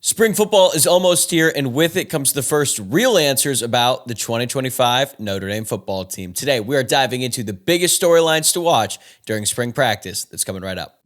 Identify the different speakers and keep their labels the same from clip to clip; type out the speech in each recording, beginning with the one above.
Speaker 1: Spring football is almost here, and with it comes the first real answers about the 2025 Notre Dame football team. Today, we are diving into the biggest storylines to watch during spring practice. That's coming right up.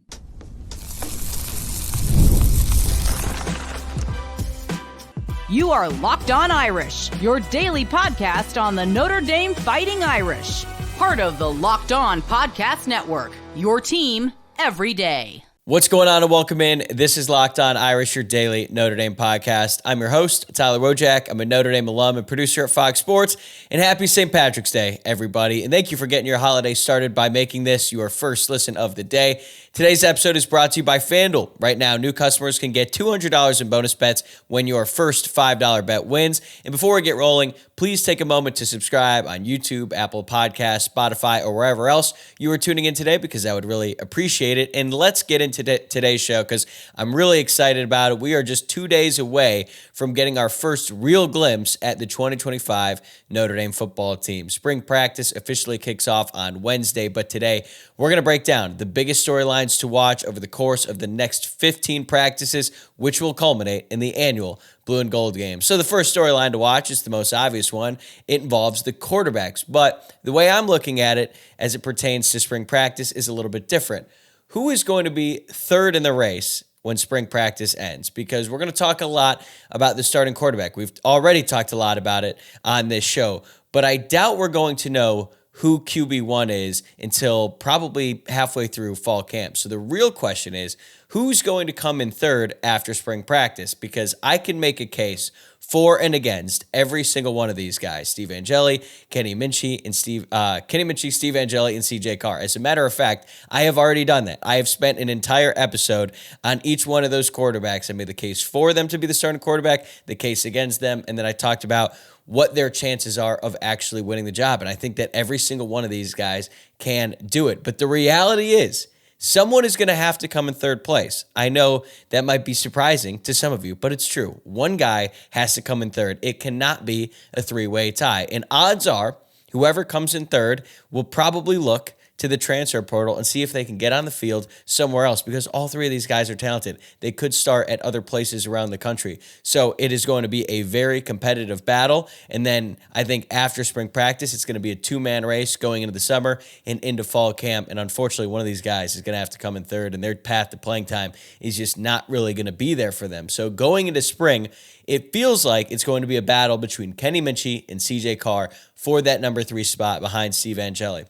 Speaker 2: You are Locked On Irish, your daily podcast on the Notre Dame Fighting Irish. Part of the Locked On Podcast Network, your team every day.
Speaker 1: What's going on, and welcome in. This is Locked On Irish, your daily Notre Dame podcast. I'm your host, Tyler Wojciak. I'm a Notre Dame alum and producer at Fox Sports. And happy St. Patrick's Day, everybody. And thank you for getting your holiday started by making this your first listen of the day. Today's episode is brought to you by FanDuel. Right now, new customers can get $200 in bonus bets when your first $5 bet wins. And before we get rolling, please take a moment to subscribe on YouTube, Apple Podcasts, Spotify, or wherever else you are tuning in today, because I would really appreciate it. And let's get into today's show, because I'm really excited about it. We are just 2 days away from getting our first real glimpse at the 2025 Notre Dame football team. Spring practice officially kicks off on Wednesday, but today we're going to break down the biggest storylines to watch over the course of the next 15 practices, which will culminate in the annual Blue and Gold game. So the first storyline to watch is the most obvious one. It involves the quarterbacks, but the way I'm looking at it as it pertains to spring practice is a little bit different. Who is going to be third in the race when spring practice ends? Because we're going to talk a lot about the starting quarterback. We've already talked a lot about it on this show, but I doubt we're going to know who QB1 is until probably halfway through fall camp. So the real question is, who's going to come in third after spring practice? Because I can make a case for and against every single one of these guys: Steve Angeli, Kenny Minchey, Steve Angeli, and CJ Carr. As a matter of fact, I have already done that. I have spent an entire episode on each one of those quarterbacks. I made the case for them to be the starting quarterback, the case against them, and then I talked about what their chances are of actually winning the job. And I think that every single one of these guys can do it. But the reality is, someone is going to have to come in third place. I know that might be surprising to some of you, but it's true. One guy has to come in third. It cannot be a three-way tie. And odds are, whoever comes in third will probably look to the transfer portal and see if they can get on the field somewhere else, because all three of these guys are talented. They could start at other places around the country. So it is going to be a very competitive battle. And then I think after spring practice, it's going to be a two-man race going into the summer and into fall camp. And unfortunately, one of these guys is going to have to come in third, and their path to playing time is just not really going to be there for them. So going into spring, it feels like it's going to be a battle between Kenny Minchey and CJ Carr for that number 3 spot behind Steve Angeli.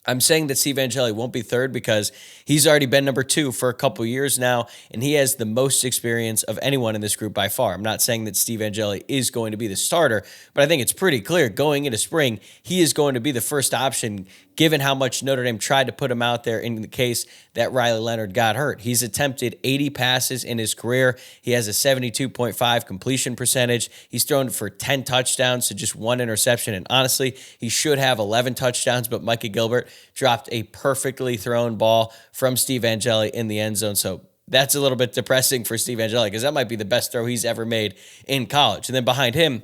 Speaker 1: I'm saying that Steve Angeli won't be third because he's already been number 2 for a couple years now, and he has the most experience of anyone in this group by far. I'm not saying that Steve Angeli is going to be the starter, but I think it's pretty clear going into spring, he is going to be the first option, given how much Notre Dame tried to put him out there in the case that Riley Leonard got hurt. He's attempted 80 passes in his career. He has a 72.5 completion percentage. He's thrown for 10 touchdowns to just 1 interception, and honestly, he should have 11 touchdowns, but Micah Gilbert dropped a perfectly thrown ball from Steve Angeli in the end zone. So that's a little bit depressing for Steve Angeli, because that might be the best throw he's ever made in college. And then behind him,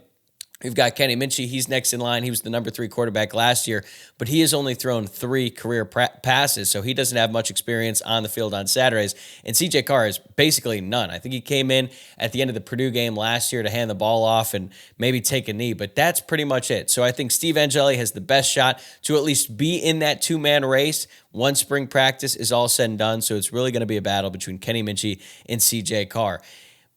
Speaker 1: we've got Kenny Minchey. He's next in line. He was the number 3 quarterback last year, but he has only thrown 3 career passes, so he doesn't have much experience on the field on Saturdays. And CJ Carr is basically none. I think he came in at the end of the Purdue game last year to hand the ball off and maybe take a knee, but that's pretty much it. So I think Steve Angeli has the best shot to at least be in that 2-man race once spring practice is all said and done. So it's really going to be a battle between Kenny Minchey and CJ Carr.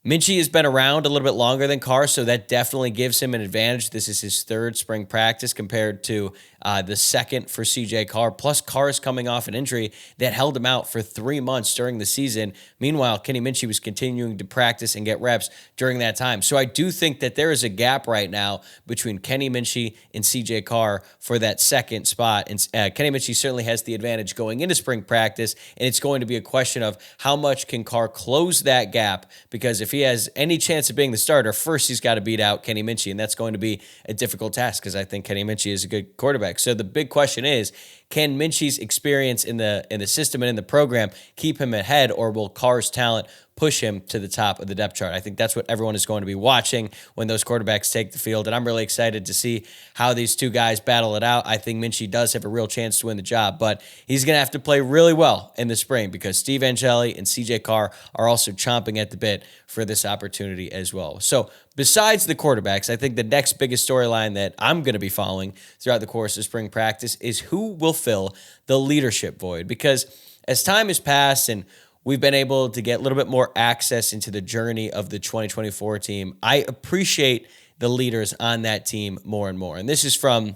Speaker 1: Minchey has been around a little bit longer than Carr, so that definitely gives him an advantage. This is his 3rd spring practice compared to the 2nd for CJ Carr. Plus, Carr is coming off an injury that held him out for 3 months during the season. Meanwhile, Kenny Minchey was continuing to practice and get reps during that time. So I do think that there is a gap right now between Kenny Minchey and CJ Carr for that 2nd spot. And Kenny Minchey certainly has the advantage going into spring practice, and it's going to be a question of how much can Carr close that gap, because if he has any chance of being the starter, first he's got to beat out Kenny Minchey, and that's going to be a difficult task because I think Kenny Minchey is a good quarterback. So the big question is, can Minchey's experience in the system and in the program keep him ahead, or will Carr's talent push him to the top of the depth chart. I think that's what everyone is going to be watching when those quarterbacks take the field, and I'm really excited to see how these two guys battle it out. I think Minchie does have a real chance to win the job, but he's going to have to play really well in the spring because Steve Angeli and CJ Carr are also chomping at the bit for this opportunity as well. So besides the quarterbacks, I think the next biggest storyline that I'm going to be following throughout the course of spring practice is who will fill the leadership void, because as time has passed and we've been able to get a little bit more access into the journey of the 2024 team, I appreciate the leaders on that team more and more. And this is from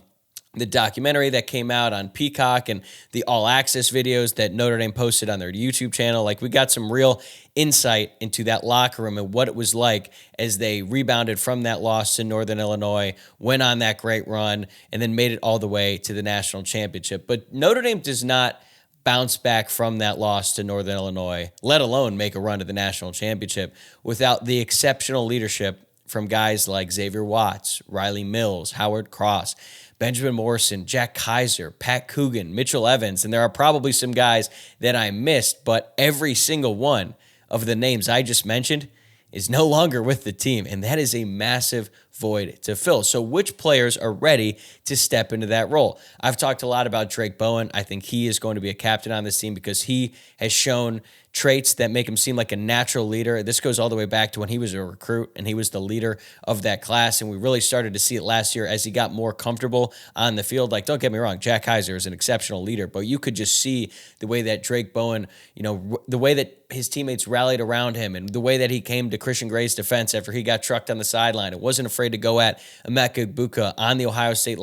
Speaker 1: the documentary that came out on Peacock and the All Access videos that Notre Dame posted on their YouTube channel. Like, we got some real insight into that locker room and what it was like as they rebounded from that loss to Northern Illinois, went on that great run, and then made it all the way to the national championship. But Notre Dame does not bounce back from that loss to Northern Illinois, let alone make a run to the national championship, without the exceptional leadership from guys like Xavier Watts, Riley Mills, Howard Cross, Benjamin Morrison, Jack Kaiser, Pat Coogan, Mitchell Evans, and there are probably some guys that I missed, but every single one of the names I just mentioned is no longer with the team, and that is a massive void to fill. So which players are ready to step into that role? I've talked a lot about Drake Bowen. I think he is going to be a captain on this team because he has shown traits that make him seem like a natural leader. This goes all the way back to when he was a recruit and he was the leader of that class, and we really started to see it last year as he got more comfortable on the field. Like, don't get me wrong, Jack Kaiser is an exceptional leader, but you could just see the way that Drake Bowen, the way that his teammates rallied around him and the way that he came to Christian Gray's defense after he got trucked on the sideline and wasn't afraid to go at Emeka Egbuka on the Ohio State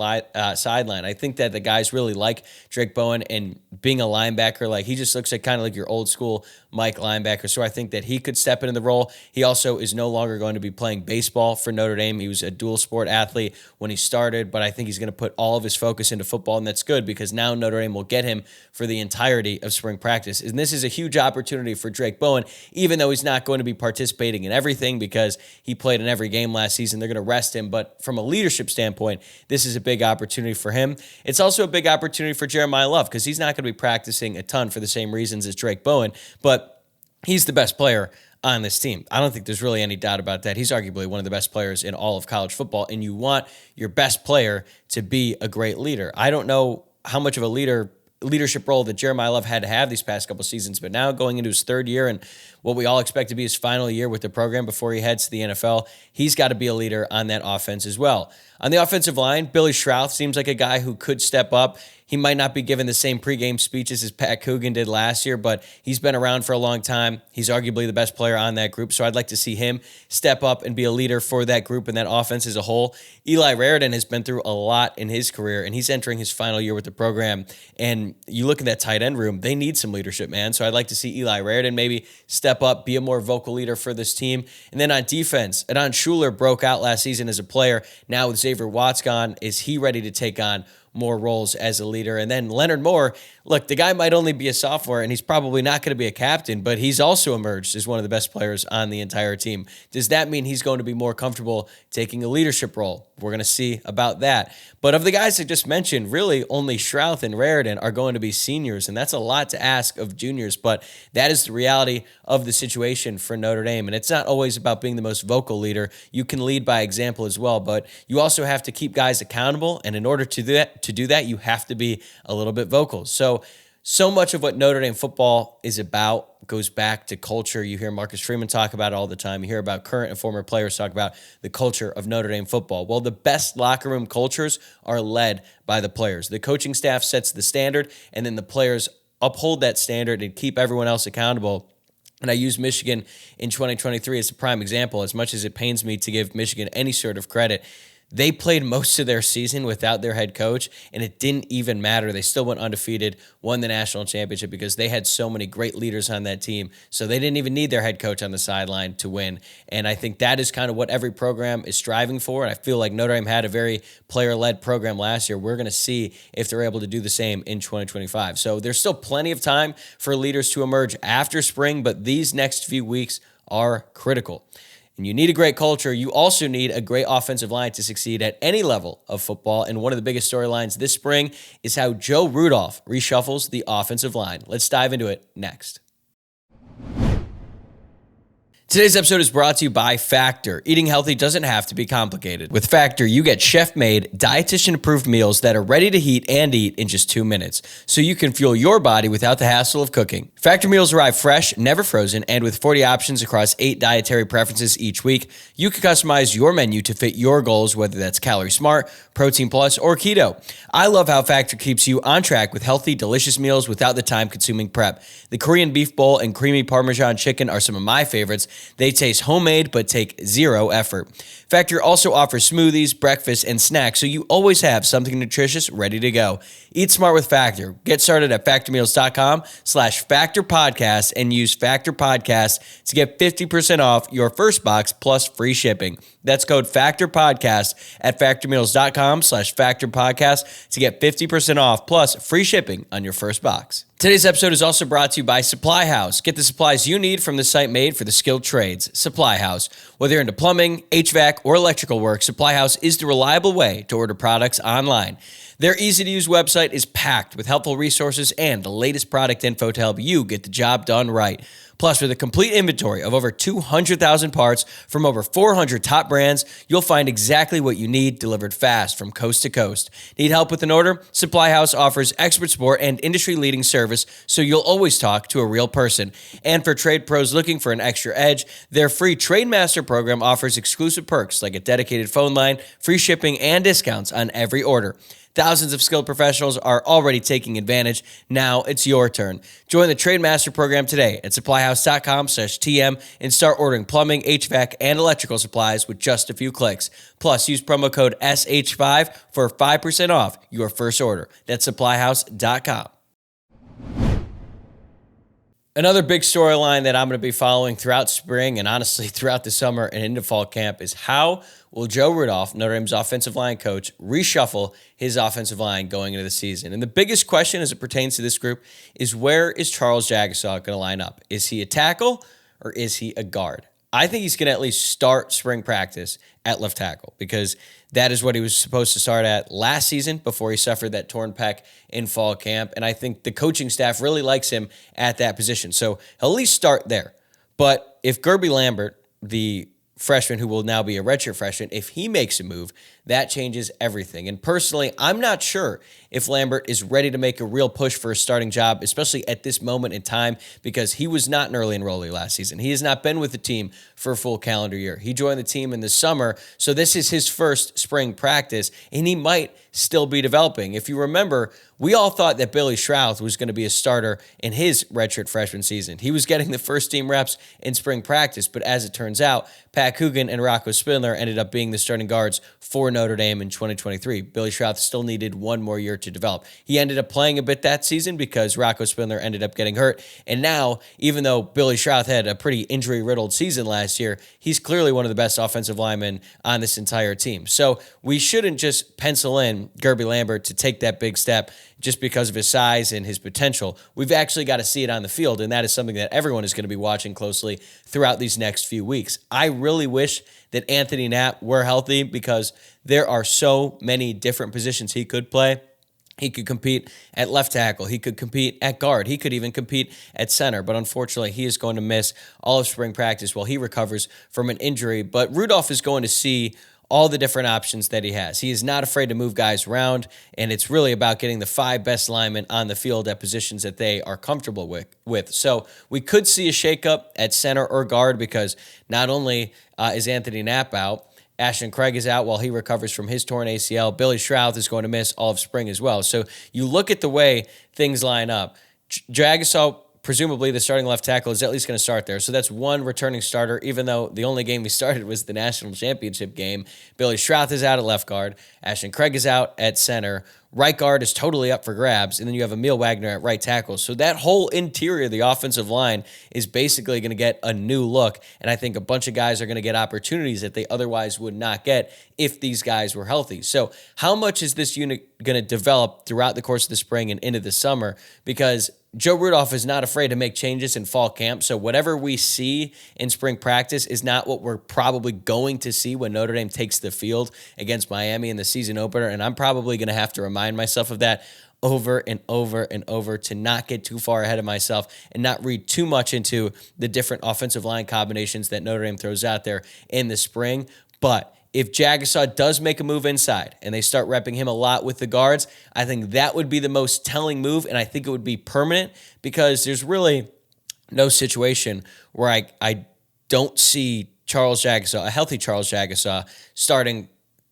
Speaker 1: sideline. I think that the guys really like Drake Bowen, and being a linebacker, like, he just looks like kind of like your old school Mike linebacker. So I think that he could step into the role. He also is no longer going to be playing baseball for Notre Dame. He was a dual sport athlete when he started, but I think he's going to put all of his focus into football, and that's good because now Notre Dame will get him for the entirety of spring practice. And this is a huge opportunity for Drake Bowen, even though he's not going to be participating in everything because he played in every game last season. They're going to rest him, but from a leadership standpoint, this is a big opportunity for him. It's also a big opportunity for Jeremiah Love because he's not going to be practicing a ton for the same reasons as Drake Bowen, but he's the best player on this team. I don't think there's really any doubt about that. He's arguably one of the best players in all of college football, and you want your best player to be a great leader. I don't know how much of a leadership role that Jeremiah Love had to have these past couple seasons, but now going into his third year and what we all expect to be his final year with the program before he heads to the NFL, he's got to be a leader on that offense as well. On the offensive line, Billy Schrouth seems like a guy who could step up. He might not be given the same pregame speeches as Pat Coogan did last year, but he's been around for a long time. He's arguably the best player on that group, so I'd like to see him step up and be a leader for that group and that offense as a whole. Eli Raridan has been through a lot in his career, and he's entering his final year with the program. And you look at that tight end room, they need some leadership, man. So I'd like to see Eli Raridan maybe step up, be a more vocal leader for this team. And then on defense, Adon Schuler broke out last season as a player. Now with Xavier Watts gone, is he ready to take on more roles as a leader? And then Leonard Moore, look, the guy might only be a sophomore and he's probably not going to be a captain, but he's also emerged as one of the best players on the entire team. Does that mean he's going to be more comfortable taking a leadership role? We're going to see about that. But of the guys I just mentioned, really only Schrouth and Raridan are going to be seniors, and that's a lot to ask of juniors, but that is the reality of the situation for Notre Dame. And it's not always about being the most vocal leader. You can lead by example as well, but you also have to keep guys accountable, and in order to do that, you have to be a little bit vocal. So much of what Notre Dame football is about goes back to culture. You hear Marcus Freeman talk about it all the time. You hear about current and former players talk about the culture of Notre Dame football. Well, the best locker room cultures are led by the players. The coaching staff sets the standard, and then the players uphold that standard and keep everyone else accountable. And I use Michigan in 2023 as a prime example. As much as it pains me to give Michigan any sort of credit, they played most of their season without their head coach, and it didn't even matter. They still went undefeated, won the national championship because they had so many great leaders on that team. So they didn't even need their head coach on the sideline to win. And I think that is kind of what every program is striving for. And I feel like Notre Dame had a very player-led program last year. We're going to see if they're able to do the same in 2025. So there's still plenty of time for leaders to emerge after spring, but these next few weeks are critical. And you need a great culture. You also need a great offensive line to succeed at any level of football. And one of the biggest storylines this spring is how Joe Rudolph reshuffles. reshuffles. The offensive line. Let's dive into it next. Today's episode is brought to you by Factor. Eating healthy doesn't have to be complicated. With Factor, you get chef-made, dietitian-approved meals that are ready to heat and eat in just 2 minutes, so you can fuel your body without the hassle of cooking. Factor meals arrive fresh, never frozen, and with 40 options across 8 dietary preferences each week, you can customize your menu to fit your goals, whether that's Calorie Smart, Protein Plus, or Keto. I love how Factor keeps you on track with healthy, delicious meals without the time-consuming prep. The Korean beef bowl and creamy Parmesan chicken are some of my favorites. They taste homemade but take zero effort. Factor also offers smoothies, breakfast, and snacks, so you always have something nutritious ready to go. Eat smart with Factor. Get started at factormeals.com/factorpodcast and use Factor Podcast to get 50% off your first box plus free shipping. That's code FACTORPODCAST at factormeals.com/factorpodcast to get 50% off plus free shipping on your first box. Today's episode is also brought to you by Supply House. Get the supplies you need from the site made for the skilled trades. Supply House. Whether you're into plumbing, HVAC, or electrical work, Supply House is the reliable way to order products online. Their easy-to-use website is packed with helpful resources and the latest product info to help you get the job done right. Plus, with a complete inventory of over 200,000 parts from over 400 top brands, you'll find exactly what you need delivered fast from coast to coast. Need help with an order? Supply House offers expert support and industry-leading service, so you'll always talk to a real person. And for trade pros looking for an extra edge, their free Trade Master program offers exclusive perks like a dedicated phone line, free shipping, and discounts on every order. Thousands of skilled professionals are already taking advantage. Now it's your turn. Join the Trade Master program today at supplyhouse.com/TM and start ordering plumbing, HVAC, and electrical supplies with just a few clicks. Plus, use promo code SH5 for 5% off your first order. That's supplyhouse.com. Another big storyline that I'm going to be following throughout spring and honestly throughout the summer and into fall camp is how will Joe Rudolph, Notre Dame's offensive line coach, reshuffle his offensive line going into the season? And the biggest question as it pertains to this group is, where is Charles Jagusah going to line up? Is he a tackle or is he a guard? I think he's going to at least start spring practice at left tackle because that is what he was supposed to start at last season before he suffered that torn pec in fall camp. And I think the coaching staff really likes him at that position. So he'll at least start there. But if Gerby Lambert, the freshman who will now be a redshirt freshman, if he makes a move, that changes everything. And personally, I'm not sure if Lambert is ready to make a real push for a starting job, especially at this moment in time, because he was not an early enrollee last season. He has not been with the team for a full calendar year. He joined the team in the summer, so this is his first spring practice, and he might still be developing. If you remember, we all thought that Billy Schrauth was going to be a starter in his redshirt freshman season. He was getting the first team reps in spring practice, but as it turns out, Pat Coogan and Rocco Spindler ended up being the starting guards for Notre Dame in 2023. Billy Schrauth still needed one more year to develop. He ended up playing a bit that season because Rocco Spindler ended up getting hurt. And now, even though Billy Schrauth had a pretty injury-riddled season last year, he's clearly one of the best offensive linemen on this entire team. So we shouldn't just pencil in Gerby Lambert to take that big step just because of his size and his potential. We've actually got to see it on the field, and that is something that everyone is going to be watching closely throughout these next few weeks. I really wish that Anthony Knapp were healthy because there are so many different positions he could play. He could compete at left tackle. He could compete at guard. He could even compete at center. But unfortunately, he is going to miss all of spring practice while he recovers from an injury. But Rudolph is going to see all the different options that he has. He is not afraid to move guys around, and it's really about getting the 5 best linemen on the field at positions that they are comfortable with. So we could see a shakeup at center or guard because not only is Anthony Knapp out, Ashton Craig is out while he recovers from his torn ACL. Billy Schrauth is going to miss all of spring as well. So you look at the way things line up. Jagusah, presumably the starting left tackle, is at least going to start there. So that's one returning starter, even though the only game he started was the national championship game. Billy Schrauth is out at left guard. Ashton Craig is out at center. Right guard is totally up for grabs. And then you have Emil Wagner at right tackle. So that whole interior of the offensive line is basically going to get a new look. And I think a bunch of guys are going to get opportunities that they otherwise would not get if these guys were healthy. So how much is this unit going to develop throughout the course of the spring and into the summer? Because Joe Rudolph is not afraid to make changes in fall camp. So whatever we see in spring practice is not what we're probably going to see when Notre Dame takes the field against Miami in the season opener. And I'm probably going to have to remind myself of that over and over and over to not get too far ahead of myself and not read too much into the different offensive line combinations that Notre Dame throws out there in the spring. But if Jagasaw does make a move inside and they start repping him a lot with the guards, I think that would be the most telling move, and I think it would be permanent because there's really no situation where I don't see Charles Jagasaw, a healthy Charles Jagasaw, starting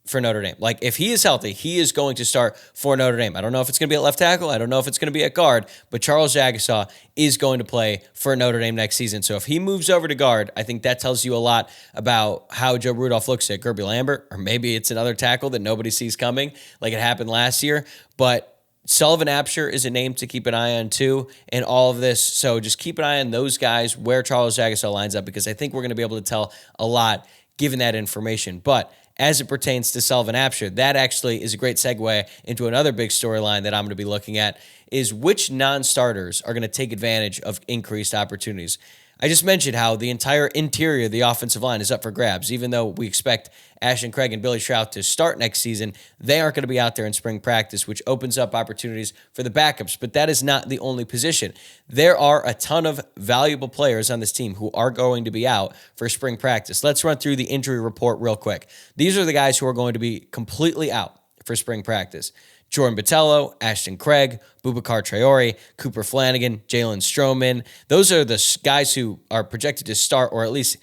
Speaker 1: for Notre Dame. Like, if he is healthy, he is going to start for Notre Dame. I don't know if it's going to be at left tackle. I don't know if it's going to be at guard, but Charles Jagasaw is going to play for Notre Dame next season. So if he moves over to guard, I think that tells you a lot about how Joe Rudolph looks at Gerby Lambert, or maybe it's another tackle that nobody sees coming like it happened last year. But Sullivan Absher is a name to keep an eye on too in all of this. So just keep an eye on those guys, where Charles Jagasaw lines up, because I think we're going to be able to tell a lot given that information. But as it pertains to Sullivan Absher, that actually is a great segue into another big storyline that I'm going to be looking at, is which non-starters are going to take advantage of increased opportunities. I just mentioned how the entire interior of the offensive line is up for grabs. Even though we expect Ashton Craig and Billy Shrout to start next season, they aren't going to be out there in spring practice, which opens up opportunities for the backups. But that is not the only position. There are a ton of valuable players on this team who are going to be out for spring practice. Let's run through the injury report real quick. These are the guys who are going to be completely out for spring practice: Jordan Botelho, Ashton Craig, Boubacar Traore, Cooper Flanagan, Jalen Stroman. Those are the guys who are projected to start or at least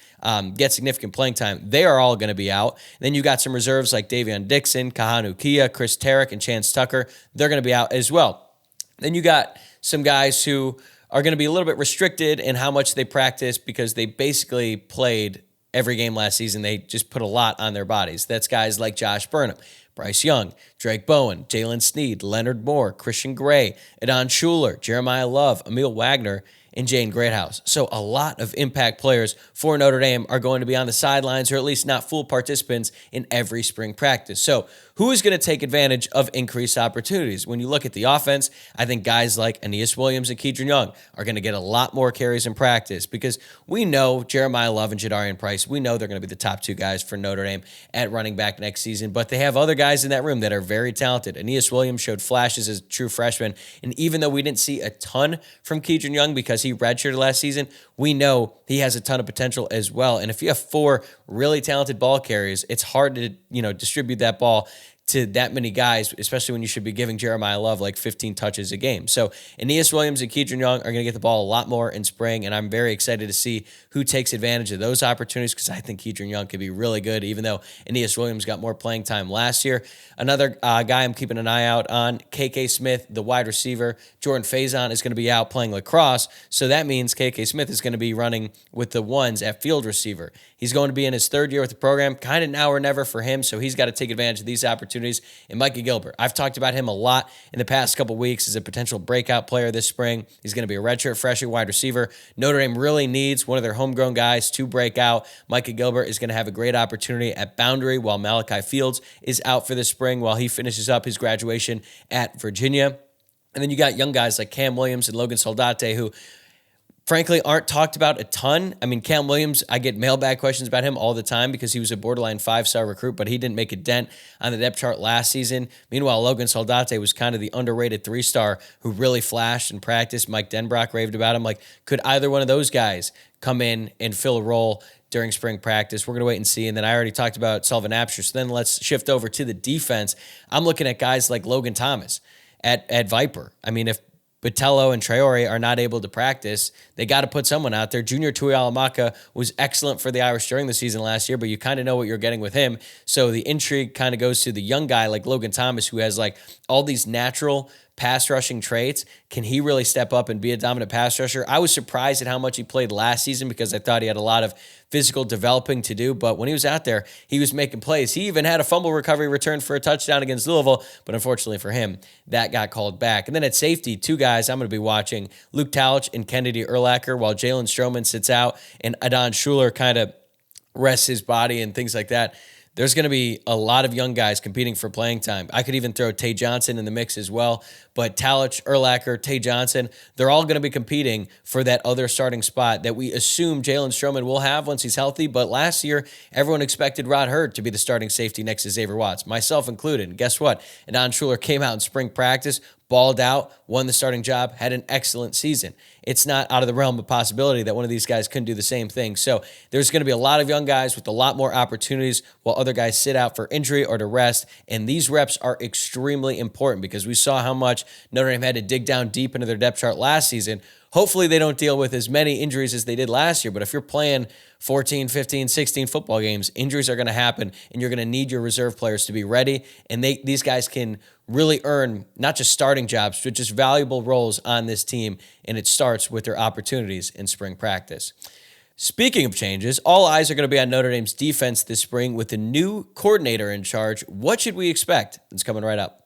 Speaker 1: get significant playing time. They are all going to be out. Then you got some reserves like Davion Dixon, Kahanu Kia, Chris Tarek, and Chance Tucker. They're going to be out as well. Then you got some guys who are going to be a little bit restricted in how much they practice because they basically played every game last season. They just put a lot on their bodies. That's guys like Josh Burnham, Bryce Young, Drake Bowen, Jalen Sneed, Leonard Moore, Christian Gray, Adon Schuler, Jeremiah Love, Emil Wagner, and Jane Greathouse. So a lot of impact players for Notre Dame are going to be on the sidelines, or at least not full participants in every spring practice. So who is going to take advantage of increased opportunities? When you look at the offense, I think guys like Aeneas Williams and Kedron Young are going to get a lot more carries in practice, because we know Jeremiah Love and Jadarian Price, we know they're going to be the top two guys for Notre Dame at running back next season, but they have other guys in that room that are very talented. Aeneas Williams showed flashes as a true freshman, and even though we didn't see a ton from Kedron Young because he redshirted last season, we know he has a ton of potential as well. And if you have four really talented ball carriers, it's hard to, distribute that ball to that many guys, especially when you should be giving Jeremiah Love like 15 touches a game. So Aeneas Williams and Kedron Young are going to get the ball a lot more in spring, and I'm very excited to see who takes advantage of those opportunities, because I think Kedron Young could be really good, even though Aeneas Williams got more playing time last year. Another guy I'm keeping an eye out on, KK Smith, the wide receiver. Jordan Faison is going to be out playing lacrosse, so that means KK Smith is going to be running with the ones at field receiver. He's going to be in his third year with the program, kind of now or never for him, so he's got to take advantage of these opportunities. And Micah Gilbert, I've talked about him a lot in the past couple weeks as a potential breakout player this spring. He's going to be a redshirt freshman wide receiver. Notre Dame really needs one of their homegrown guys to break out. Micah Gilbert is going to have a great opportunity at boundary, while Malachi Fields is out for the spring while he finishes up his graduation at Virginia. And then you got young guys like Cam Williams and Logan Soldate, who frankly aren't talked about a ton. I mean, Cam Williams, I get mailbag questions about him all the time because he was a borderline 5-star recruit, but he didn't make a dent on the depth chart last season. Meanwhile, Logan Soldate was kind of the underrated 3-star who really flashed in practice. Mike Denbrock raved about him. Like, could either one of those guys come in and fill a role during spring practice? We're going to wait and see. And then I already talked about Sullivan Absher. So then let's shift over to the defense. I'm looking at guys like Logan Thomas at Viper. I mean, if Botelho and Traore are not able to practice, they got to put someone out there. Junior Tuialamaka was excellent for the Irish during the season last year, but you kind of know what you're getting with him. So the intrigue kind of goes to the young guy like Logan Thomas, who has like all these natural pass rushing traits. Can he really step up and be a dominant pass rusher? I was surprised at how much he played last season because I thought he had a lot of physical developing to do, but when he was out there, he was making plays. He even had a fumble recovery return for a touchdown against Louisville, but unfortunately for him, that got called back. And then at safety, two guys I'm going to be watching, Luke Talich and Kennedy Urlacher, while Jalen Stroman sits out and Adon Schuler kind of rests his body and things like that. There's going to be a lot of young guys competing for playing time. I could even throw Tay Johnson in the mix as well. But Talich, Urlacher, Tay Johnson, they're all going to be competing for that other starting spot that we assume Jalen Stroman will have once he's healthy. But last year, everyone expected Rod Hurd to be the starting safety next to Xavier Watts, myself included. And guess what? Adon Schuler came out in spring practice, balled out, won the starting job, had an excellent season. It's not out of the realm of possibility that one of these guys couldn't do the same thing. So there's going to be a lot of young guys with a lot more opportunities while other guys sit out for injury or to rest. And these reps are extremely important because we saw how much Notre Dame had to dig down deep into their depth chart last season. Hopefully they don't deal with as many injuries as they did last year. But if you're playing 14, 15, 16 football games, injuries are going to happen, and you're going to need your reserve players to be ready. And these guys can really earn not just starting jobs, but just valuable roles on this team. And it starts with their opportunities in spring practice. Speaking of changes, all eyes are going to be on Notre Dame's defense this spring with the new coordinator in charge. What should we expect? It's coming right up.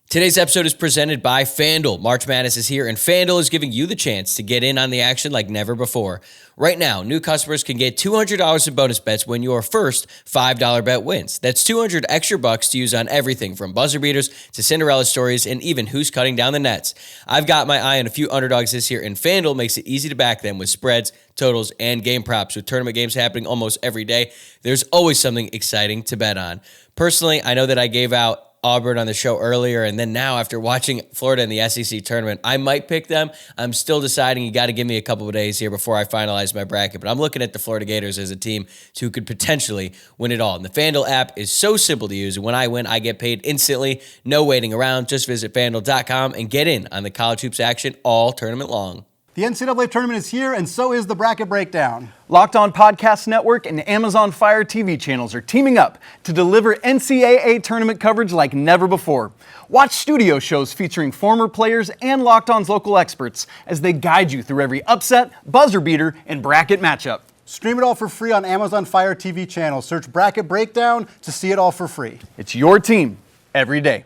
Speaker 1: Today's episode is presented by FanDuel. March Madness is here, and FanDuel is giving you the chance to get in on the action like never before. Right now, new customers can get $200 in bonus bets when your first $5 bet wins. That's $200 extra bucks to use on everything from buzzer beaters to Cinderella stories and even who's cutting down the nets. I've got my eye on a few underdogs this year, and FanDuel makes it easy to back them with spreads, totals, and game props. With tournament games happening almost every day, there's always something exciting to bet on. Personally, I know that I gave out Auburn on the show earlier, and then now after watching Florida in the SEC tournament, I might pick them. I'm still deciding. You got to give me a couple of days here before I finalize my bracket, but I'm looking at the Florida Gators as a team who could potentially win it all. And the FanDuel app is so simple to use, and when I win, I get paid instantly. No waiting around. Just visit FanDuel.com and get in on the college hoops action all tournament long.
Speaker 3: The NCAA tournament is here, and so is the bracket breakdown.
Speaker 4: Locked On Podcast Network and Amazon Fire TV channels are teaming up to deliver NCAA tournament coverage like never before. Watch studio shows featuring former players and Locked On's local experts as they guide you through every upset, buzzer beater, and bracket matchup.
Speaker 3: Stream it all for free on Amazon Fire TV channel. Search Bracket Breakdown to see it all for free.
Speaker 4: It's your team every day.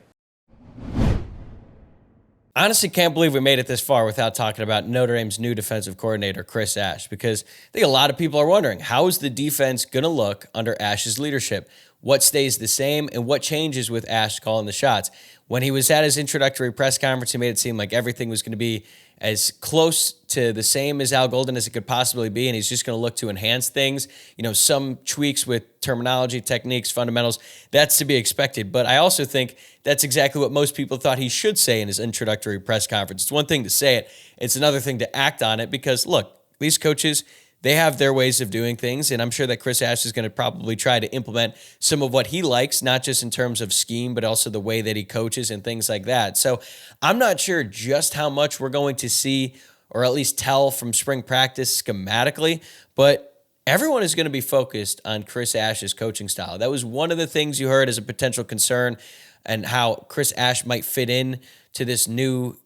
Speaker 1: Honestly, can't believe we made it this far without talking about Notre Dame's new defensive coordinator, Chris Ash, because I think a lot of people are wondering, how is the defense going to look under Ash's leadership? What stays the same and what changes with Ash calling the shots? When he was at his introductory press conference, he made it seem like everything was going to be as close to the same as Al Golden as it could possibly be, and he's just going to look to enhance things. You know, some tweaks with terminology, techniques, fundamentals, that's to be expected. But I also think that's exactly what most people thought he should say in his introductory press conference. It's one thing to say it, it's another thing to act on it, because look, these coaches, they have their ways of doing things, and I'm sure that Chris Ash is going to probably try to implement some of what he likes, not just in terms of scheme, but also the way that he coaches and things like that. So I'm not sure just how much we're going to see, or at least tell from spring practice schematically, but everyone is going to be focused on Chris Ash's coaching style. That was one of the things you heard as a potential concern, and how Chris Ash might fit in to this new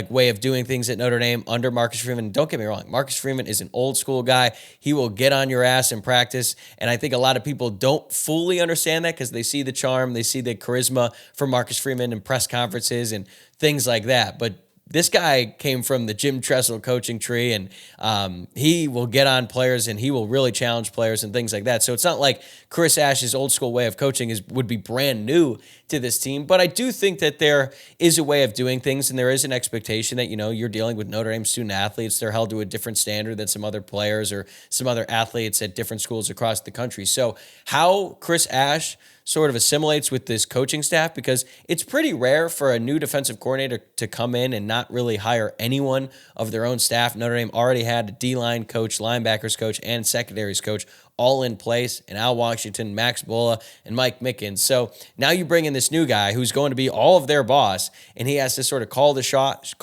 Speaker 1: way of doing things at Notre Dame under Marcus Freeman. Don't get me wrong, Marcus Freeman is an old school guy. He will get on your ass in practice, and I think a lot of people don't fully understand that because they see the charm, they see the charisma from Marcus Freeman in press conferences and things like that. But this guy came from the Jim Tressel coaching tree, and he will get on players and he will really challenge players and things like that. So it's not like Chris Ash's old school way of coaching would be brand new to this team, but I do think that there is a way of doing things, and there is an expectation that, you're dealing with Notre Dame student athletes. They're held to a different standard than some other players or some other athletes at different schools across the country. So how Chris Ash sort of assimilates with this coaching staff, because it's pretty rare for a new defensive coordinator to come in and not really hire anyone of their own staff. Notre Dame already had a D-line coach, linebackers coach, and secondaries coach all in place, and Al Washington, Max Bola, and Mike Mickens. So now you bring in this new guy who's going to be all of their boss, and he has to sort of call the shots,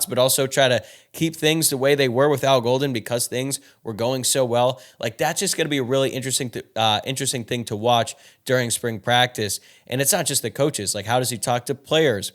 Speaker 1: but also try to keep things the way they were with Al Golden because things were going so well. That's just going to be a really interesting thing to watch during spring practice. And it's not just the coaches. How does he talk to players?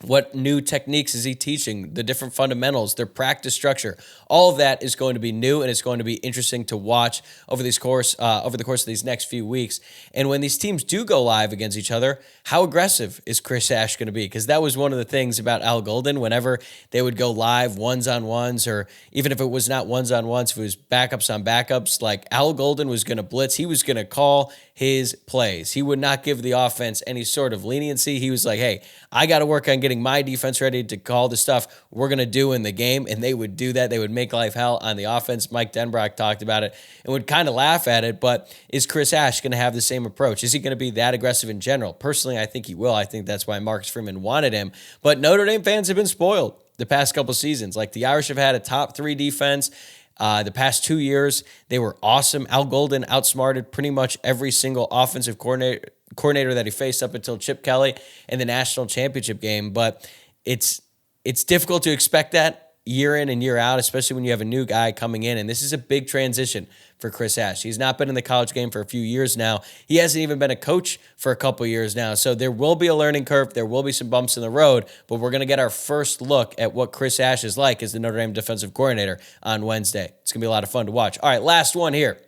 Speaker 1: What new techniques is he teaching? The different fundamentals, their practice structure, all of that is going to be new, and it's going to be interesting to watch over the course of these next few weeks. And when these teams do go live against each other, how aggressive is Chris Ash going to be? Because that was one of the things about Al Golden. Whenever they would go live ones-on-ones, or even if it was not ones-on-ones, if it was backups on backups, Al Golden was going to blitz. He was going to call his plays. He would not give the offense any sort of leniency. He was like, hey, I got to work on getting my defense ready to call the stuff we're going to do in the game, and they would do that. They would make life hell on the offense. Mike Denbrock talked about it and would kind of laugh at it, but is Chris Ash going to have the same approach? Is he going to be that aggressive in general? Personally, I think he will. I think that's why Marcus Freeman wanted him, but Notre Dame fans have been spoiled the past couple seasons. Like, the Irish have had a top 3 defense. The past 2 years, they were awesome. Al Golden outsmarted pretty much every single offensive coordinator that he faced up until Chip Kelly in the national championship game. But it's difficult to expect that year in and year out, especially when you have a new guy coming in. And this is a big transition for Chris Ash. He's not been in the college game for a few years now. He hasn't even been a coach for a couple years now. So there will be a learning curve. There will be some bumps in the road, but we're going to get our first look at what Chris Ash is like as the Notre Dame defensive coordinator on Wednesday. It's going to be a lot of fun to watch. All right, last one here.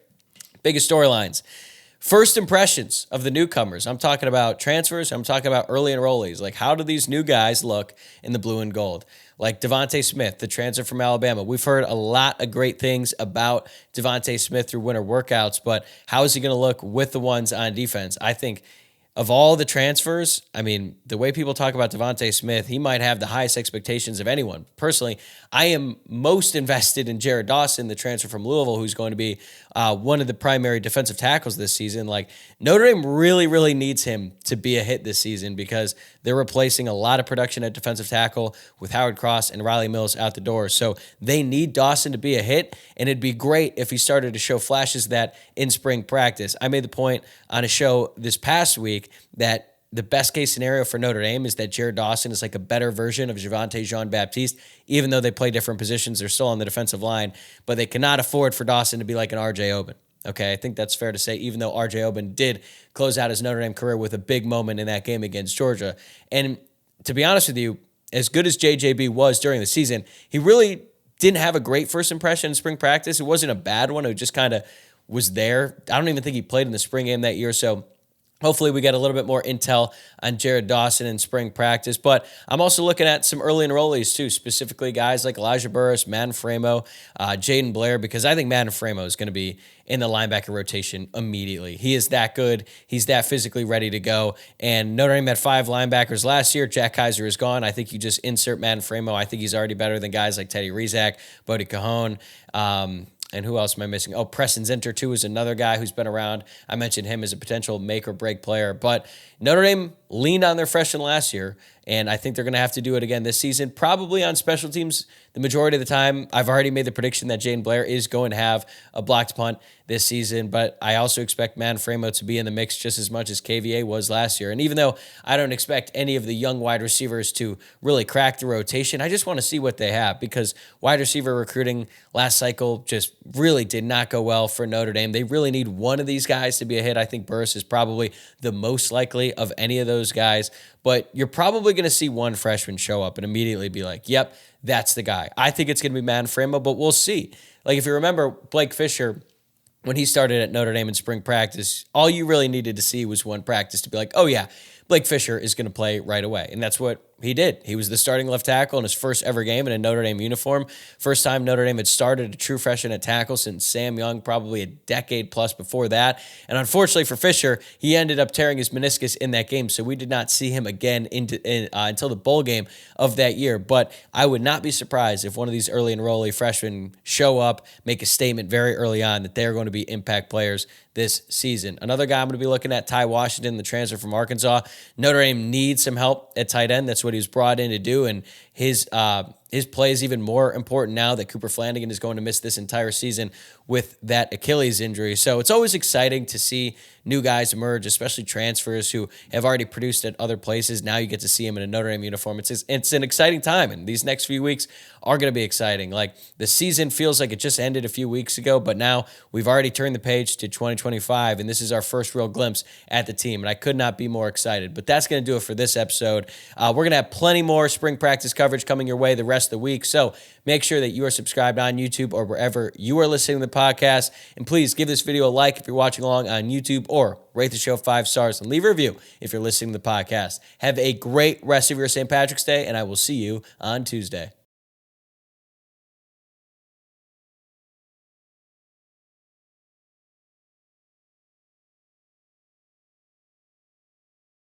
Speaker 1: Biggest storylines. First impressions of the newcomers. I'm talking about transfers. I'm talking about early enrollees. Like, how do these new guys look in the blue and gold? Like Devonta Smith, the transfer from Alabama. We've heard a lot of great things about Devonta Smith through winter workouts, but how is he going to look with the ones on defense? I think of all the transfers, I mean, the way people talk about Devonta Smith, he might have the highest expectations of anyone. Personally, I am most invested in Jared Dawson, the transfer from Louisville, who's going to be one of the primary defensive tackles this season. Like, Notre Dame really, really needs him to be a hit this season because they're replacing a lot of production at defensive tackle with Howard Cross and Riley Mills out the door. So they need Dawson to be a hit, and it'd be great if he started to show flashes of that in spring practice. I made the point on a show this past week that the best case scenario for Notre Dame is that Jared Dawson is like a better version of Javonte Jean-Baptiste. Even though they play different positions, they're still on the defensive line, but they cannot afford for Dawson to be like an R.J. Oben. Okay, I think that's fair to say, even though R.J. Oben did close out his Notre Dame career with a big moment in that game against Georgia. And to be honest with you, as good as JJB was during the season, he really didn't have a great first impression in spring practice. It wasn't a bad one. It just kind of was there. I don't even think he played in the spring game that year, so hopefully we get a little bit more intel on Jared Dawson in spring practice. But I'm also looking at some early enrollees too, specifically guys like Elijah Burress, Madden Faraimo, Jadon Blair, because I think Madden Faraimo is going to be in the linebacker rotation immediately. He is that good. He's that physically ready to go. And Notre Dame had 5 linebackers last year. Jack Kaiser is gone. I think you just insert Madden Faraimo. I think he's already better than guys like Teddy Rizak, Bodie Cajon, and who else am I missing? Oh, Preston Zinter, too, is another guy who's been around. I mentioned him as a potential make-or-break player. But Notre Dame leaned on their freshmen last year, and I think they're going to have to do it again this season, probably on special teams the majority of the time. I've already made the prediction that Jadon Blair is going to have a blocked punt this season, but I also expect Madden Faraimo to be in the mix just as much as KVA was last year. And even though I don't expect any of the young wide receivers to really crack the rotation, I just want to see what they have, because wide receiver recruiting last cycle just really did not go well for Notre Dame. They really need one of these guys to be a hit. I think Burress is probably the most likely of any of those guys, but you're probably going to see one freshman show up and immediately be like, yep, that's the guy. I think it's going to be Madden Faraimo, but we'll see. Like, if you remember Blake Fisher, when he started at Notre Dame in spring practice, all you really needed to see was one practice to be like, oh yeah, Blake Fisher is going to play right away. And that's what he did. He was the starting left tackle in his first ever game in a Notre Dame uniform. First time Notre Dame had started a true freshman at tackle since Sam Young, probably a decade plus before that. And unfortunately for Fisher, he ended up tearing his meniscus in that game, so we did not see him again until the bowl game of that year. But I would not be surprised if one of these early enrollee freshmen show up, make a statement very early on that they're going to be impact players this season. Another guy I'm going to be looking at, Ty Washington, the transfer from Arkansas. Notre Dame needs some help at tight end. That's what he was brought in to do, and his play is even more important now that Cooper Flanagan is going to miss this entire season with that Achilles injury. So it's always exciting to see new guys emerge, especially transfers who have already produced at other places. Now you get to see them in a Notre Dame uniform. It's an exciting time, and these next few weeks are going to be exciting. Like, the season feels like it just ended a few weeks ago, but now we've already turned the page to 2025, and this is our first real glimpse at the team, and I could not be more excited. But that's going to do it for this episode. We're going to have plenty more spring practice coverage coming your way the rest of the week, so make sure that you are subscribed on YouTube or wherever you are listening to the podcast, and please give this video a like if you're watching along on YouTube, or rate the show 5 stars and leave a review if you're listening to the podcast. Have a great rest of your St. Patrick's Day, and I will see you on Tuesday.